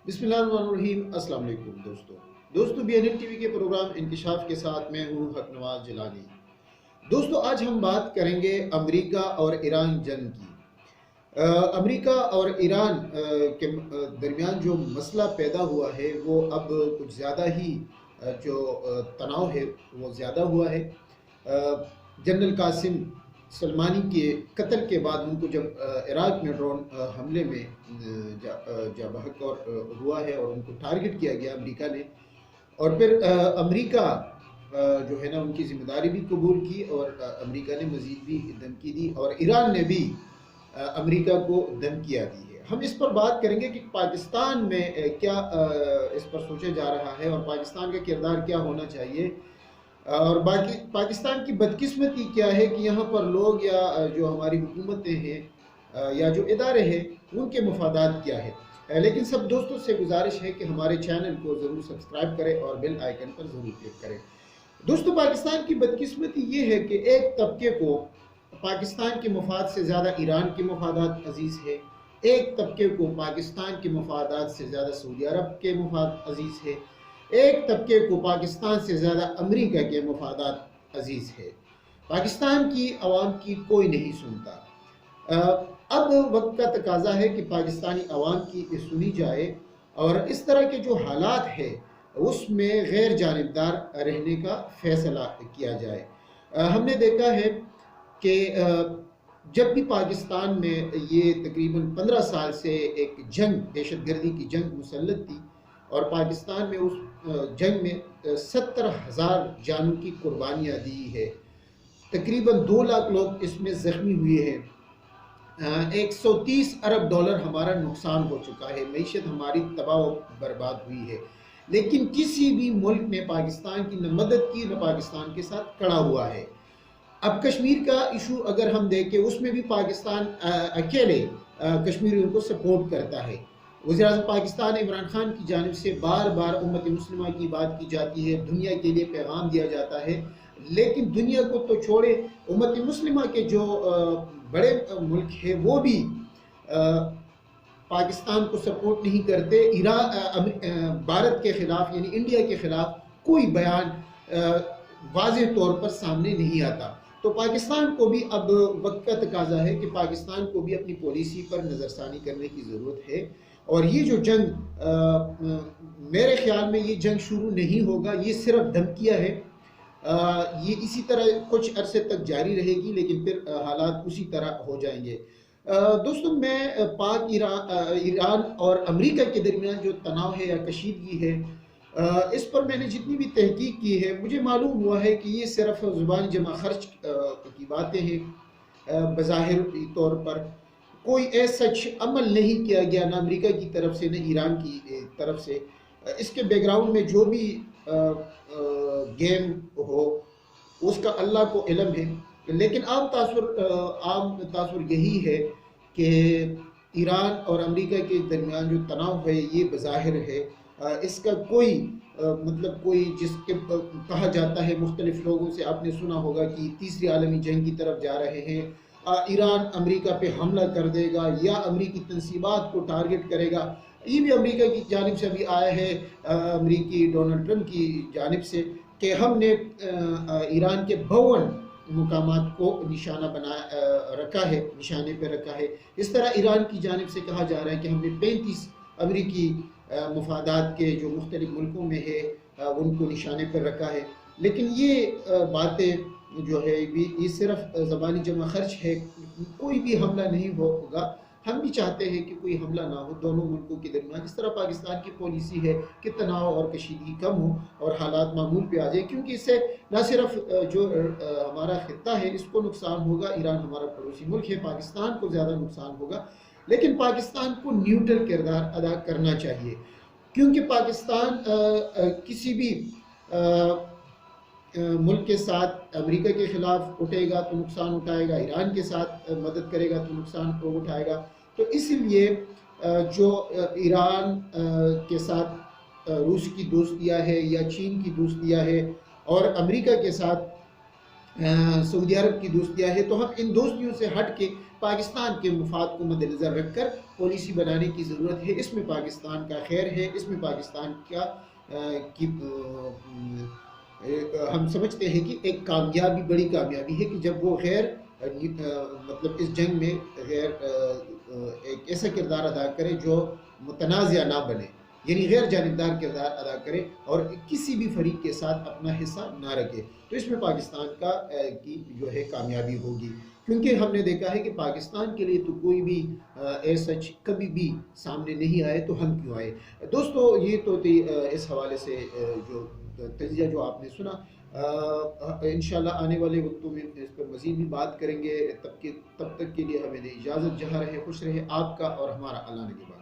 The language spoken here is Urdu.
بسم اللہ الرحمن الرحیم۔ السلام علیکم دوستو B N L T V کے پروگرام انکشاف کے ساتھ میں ہوں حق نواز جیلانی۔ دوستو آج ہم بات کریں گے امریکہ اور ایران جنگ کی۔ امریکہ اور ایران کے درمیان جو مسئلہ پیدا ہوا ہے وہ اب کچھ زیادہ ہی جو تناؤ ہے وہ زیادہ ہوا ہے۔ جنرل قاسم سلمانی کے قتل کے بعد ان کو جب عراق میں ڈرون حملے میں جا بحق اور ہوا ہے اور ان کو ٹارگٹ کیا گیا امریکہ نے، اور پھر امریکہ جو ہے نا ان کی ذمہ داری بھی قبول کی اور امریکہ نے مزید بھی دھمکی دی اور ایران نے بھی امریکہ کو دھمکیاں دی ہے۔ ہم اس پر بات کریں گے کہ پاکستان میں کیا اس پر سوچا جا رہا ہے اور پاکستان کا کردار کیا ہونا چاہیے، اور باقی پاکستان کی بدقسمتی کیا ہے کہ یہاں پر لوگ یا جو ہماری حکومتیں ہیں یا جو ادارے ہیں ان کے مفادات کیا ہے۔ لیکن سب دوستوں سے گزارش ہے کہ ہمارے چینل کو ضرور سبسکرائب کریں اور بیل آئیکن پر ضرور کلک کریں۔ دوستو پاکستان کی بدقسمتی یہ ہے کہ ایک طبقے کو پاکستان کے مفاد سے زیادہ ایران کے مفادات عزیز ہے، ایک طبقے کو پاکستان کے مفادات سے زیادہ سعودی عرب کے مفاد عزیز ہے، ایک طبقے کو پاکستان سے زیادہ امریکہ کے مفادات عزیز ہے۔ پاکستان کی عوام کی کوئی نہیں سنتا۔ اب وقت کا تقاضا ہے کہ پاکستانی عوام کی سنی جائے اور اس طرح کے جو حالات ہیں اس میں غیر جانبدار رہنے کا فیصلہ کیا جائے۔ ہم نے دیکھا ہے کہ جب بھی پاکستان میں یہ تقریباً 15 سال سے ایک جنگ، دہشت گردی کی جنگ مسلط تھی اور پاکستان میں اس جنگ میں 70,000 جانوں کی قربانیاں دی ہے، تقریباً 2 لاکھ لوگ اس میں زخمی ہوئے ہیں، 130 ارب ڈالر ہمارا نقصان ہو چکا ہے، معیشت ہماری تباہ و برباد ہوئی ہے، لیکن کسی بھی ملک نے پاکستان کی نہ مدد کی نہ پاکستان کے ساتھ کھڑا ہوا ہے۔ اب کشمیر کا ایشو اگر ہم دیکھیں اس میں بھی پاکستان اکیلے کشمیریوں کو سپورٹ کرتا ہے۔ وزیر اعظم پاکستان عمران خان کی جانب سے بار بار امت مسلمہ کی بات کی جاتی ہے، دنیا کے لیے پیغام دیا جاتا ہے، لیکن دنیا کو تو چھوڑے امت مسلمہ کے جو بڑے ملک ہیں وہ بھی پاکستان کو سپورٹ نہیں کرتے۔ بھارت کے خلاف یعنی انڈیا کے خلاف کوئی بیان واضح طور پر سامنے نہیں آتا۔ تو پاکستان کو بھی اب وقت کا تقاضا ہے کہ پاکستان کو بھی اپنی پالیسی پر نظر ثانی کرنے کی ضرورت ہے، اور یہ جو جنگ میرے خیال میں یہ جنگ شروع نہیں ہوگا، یہ صرف دھمکیاں ہے، یہ اسی طرح کچھ عرصے تک جاری رہے گی لیکن پھر حالات اسی طرح ہو جائیں گے۔ دوستو میں ایران اور امریکہ کے درمیان جو تناؤ ہے یا کشیدگی ہے اس پر میں نے جتنی بھی تحقیق کی ہے مجھے معلوم ہوا ہے کہ یہ صرف زبان جمع خرچ کی باتیں ہیں۔ بظاہر طور پر کوئی ایسا عمل نہیں کیا گیا نہ امریکہ کی طرف سے نہ ایران کی طرف سے۔ اس کے بیک گراؤنڈ میں جو بھی گیم ہو اس کا اللہ کو علم ہے، لیکن عام تاثر یہی ہے کہ ایران اور امریکہ کے درمیان جو تناؤ ہے یہ بظاہر ہے، اس کا کوئی جس کے کہا جاتا ہے مختلف لوگوں سے آپ نے سنا ہوگا کہ تیسری عالمی جنگ کی طرف جا رہے ہیں، ایران امریکہ پہ حملہ کر دے گا یا امریکی تنصیبات کو ٹارگٹ کرے گا۔ یہ بھی امریکہ کی جانب سے بھی آیا ہے، امریکی ڈونلڈ ٹرمپ کی جانب سے، کہ ہم نے ایران کے 52 مقامات کو نشانہ نشانے پہ رکھا ہے۔ اس طرح ایران کی جانب سے کہا جا رہا ہے کہ ہم نے 35 امریکی مفادات کے جو مختلف ملکوں میں ہے ان کو نشانے پر رکھا ہے، لیکن یہ باتیں جو ہے یہ صرف زبانی جمع خرچ ہے، کوئی بھی حملہ نہیں ہوگا۔ ہم بھی چاہتے ہیں کہ کوئی حملہ نہ ہو دونوں ملکوں کے درمیان، اس طرح پاکستان کی پالیسی ہے کہ تناؤ اور کشیدگی کم ہو اور حالات معمول پہ آ جائے، کیونکہ اس سے نہ صرف جو ہمارا خطہ ہے اس کو نقصان ہوگا، ایران ہمارا پڑوسی ملک ہے، پاکستان کو زیادہ نقصان ہوگا، لیکن پاکستان کو نیوٹرل کردار ادا کرنا چاہیے، کیونکہ پاکستان کسی بھی ملک کے ساتھ امریکہ کے خلاف اٹھے گا تو نقصان اٹھائے گا، ایران کے ساتھ مدد کرے گا تو نقصان اٹھائے گا۔ تو اس لیے جو ایران کے ساتھ روس کی دوستیاں ہے یا چین کی دوستیاں ہے اور امریکہ کے ساتھ سعودی عرب کی دوستیاں ہے، تو ہم ان دوستیوں سے ہٹ کے پاکستان کے مفاد کو مد نظر رکھ کر پالیسی بنانے کی ضرورت ہے. اس میں پاکستان کا خیر ہے, اس میں پاکستان ہم سمجھتے ہیں کہ ایک کامیابی, بڑی کامیابی ہے کہ جب وہ غیر مطلب اس جنگ میں غیر ایک ایسا کردار ادا کرے جو متنازع نہ بنے, یعنی غیر جانبدار کردار ادا کرے اور کسی بھی فریق کے ساتھ اپنا حصہ نہ رکھے. تو اس میں پاکستان کی جو ہے کامیابی ہوگی, کیونکہ ہم نے دیکھا ہے کہ پاکستان کے لیے تو کوئی بھی ایسا کبھی بھی سامنے نہیں آئے, تو ہم کیوں آئے. دوستو یہ تو تھی اس حوالے سے جو تجزیہ جو آپ نے سنا. انشاءاللہ آنے والے وقتوں میں اس پر مزید بھی بات کریں گے. تب تک کے لیے ہمیں اجازت. جہاں رہے خوش رہے آپ کا اور ہمارا. اللہ نگہبان.